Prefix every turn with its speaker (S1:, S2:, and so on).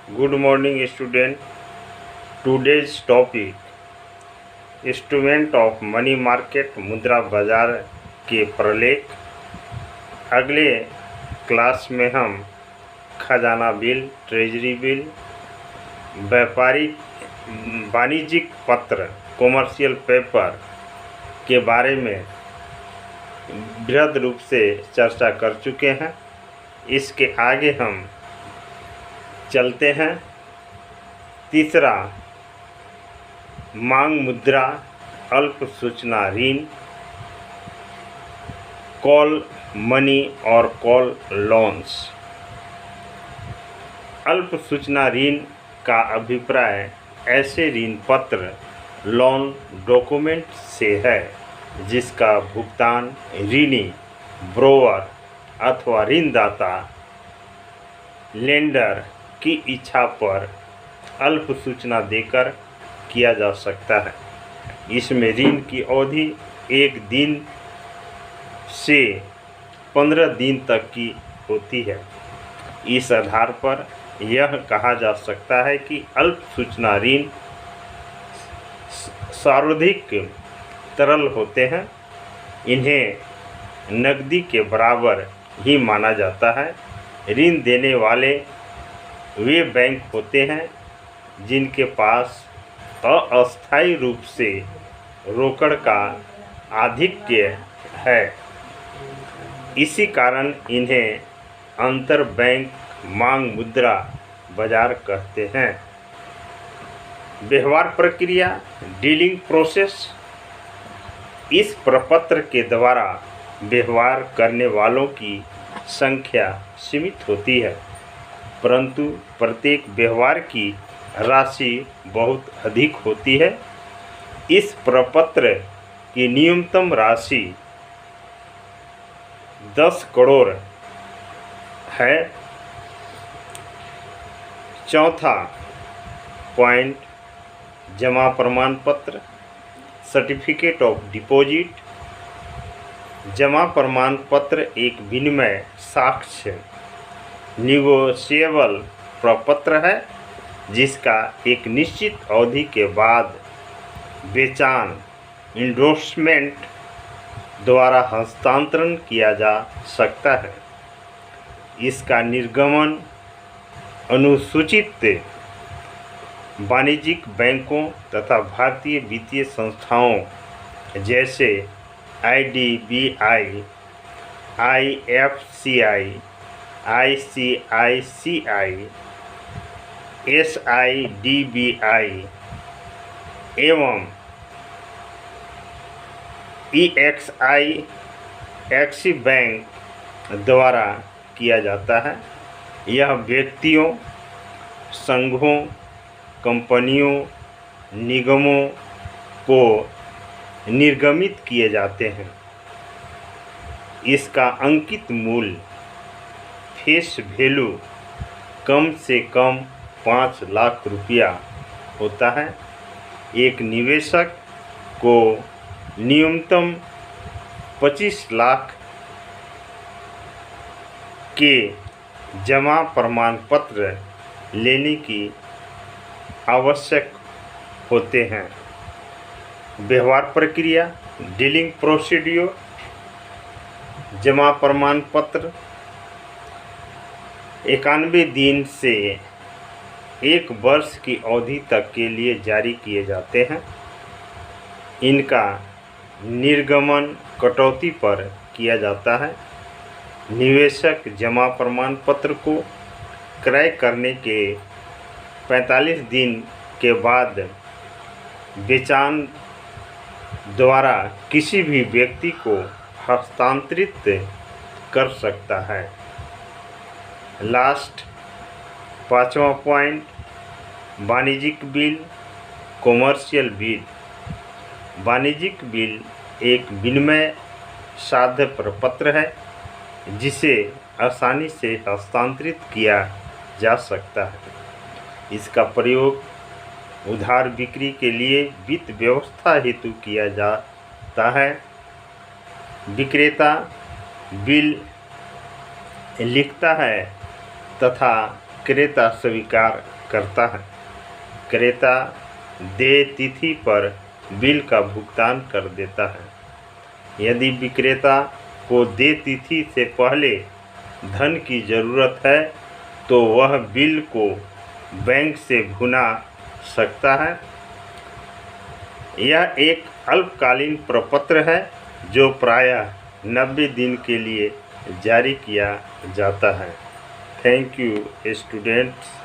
S1: Good morning student. Today's topic instrument of money market मुद्रा बाजार के प्रलेख। अगले क्लास में हम खजाना बिल, ट्रेजरी बिल, व्यापारिक वाणिज्यिक पत्र, कॉमर्शियल पेपर के बारे में बृहद रूप से चर्चा कर चुके हैं। इसके आगे हम चलते हैं। तीसरा, मांग मुद्रा, अल्प सूचना ऋण, कॉल मनी और कॉल लोन्स। अल्प सूचना ऋण का अभिप्राय ऐसे ऋण पत्र, लोन डॉक्यूमेंट से है जिसका भुगतान ऋणी, ब्रोअर अथवा ऋणदाता लेंडर की इच्छा पर अल्प सूचना देकर किया जा सकता है। इसमें ऋण की अवधि 1 दिन से 15 दिन तक की होती है। इस आधार पर यह कहा जा सकता है कि अल्प सूचना ऋण सर्वाधिक तरल होते हैं। इन्हें नकदी के बराबर ही माना जाता है। ऋण देने वाले वे बैंक होते हैं जिनके पास अस्थायी रूप से रोकड़ का आधिक्य है। इसी कारण इन्हें अंतर बैंक मांग मुद्रा बाजार कहते हैं। व्यवहार प्रक्रिया, डीलिंग प्रोसेस। इस प्रपत्र के द्वारा व्यवहार करने वालों की संख्या सीमित होती है, परंतु प्रत्येक व्यवहार की राशि बहुत अधिक होती है। इस प्रपत्र की न्यूनतम राशि 10 करोड़ है। चौथा पॉइंट, जमा प्रमाण पत्र, सर्टिफिकेट ऑफ डिपॉजिट। जमा प्रमाण पत्र एक विनिमय साक्ष्य, निगोशिएबल प्रपत्र है जिसका एक निश्चित अवधि के बाद बेचान इंडोर्समेंट द्वारा हस्तांतरण किया जा सकता है। इसका निर्गमन अनुसूचित वाणिज्यिक बैंकों तथा भारतीय वित्तीय संस्थाओं जैसे IDBI, IFCI, ICICI, SIDBI एवं EXI एक्सिस बैंक द्वारा किया जाता है। यह व्यक्तियों, संघों, कंपनियों, निगमों को निर्गमित किए जाते हैं। इसका अंकित मूल्य फेस वैल्यू कम से कम 5 लाख रुपया होता है। एक निवेशक को न्यूनतम 25 लाख के जमा प्रमाण पत्र लेने की आवश्यक होते हैं। व्यवहार प्रक्रिया, डीलिंग प्रोसीड्यूर। जमा प्रमाण पत्र 91 दिन से 1 वर्ष की अवधि तक के लिए जारी किए जाते हैं। इनका निर्गमन कटौती पर किया जाता है। निवेशक जमा प्रमाण पत्र को क्रय करने के 45 दिन के बाद बेचान द्वारा किसी भी व्यक्ति को हस्तांतरित कर सकता है। लास्ट 5वां पॉइंट, वाणिज्यिक बिल, कॉमर्शियल बिल। वाणिज्यिक बिल एक विनिमय साध्य प्रपत्र है जिसे आसानी से हस्तांतरित किया जा सकता है। इसका प्रयोग उधार बिक्री के लिए वित्त व्यवस्था हेतु किया जाता है। विक्रेता बिल लिखता है तथा क्रेता स्वीकार करता है। क्रेता देय तिथि पर बिल का भुगतान कर देता है। यदि विक्रेता को देय तिथि से पहले धन की ज़रूरत है तो वह बिल को बैंक से भुना सकता है। यह एक अल्पकालीन प्रपत्र है जो प्रायः 90 दिन के लिए जारी किया जाता है। Thank you students.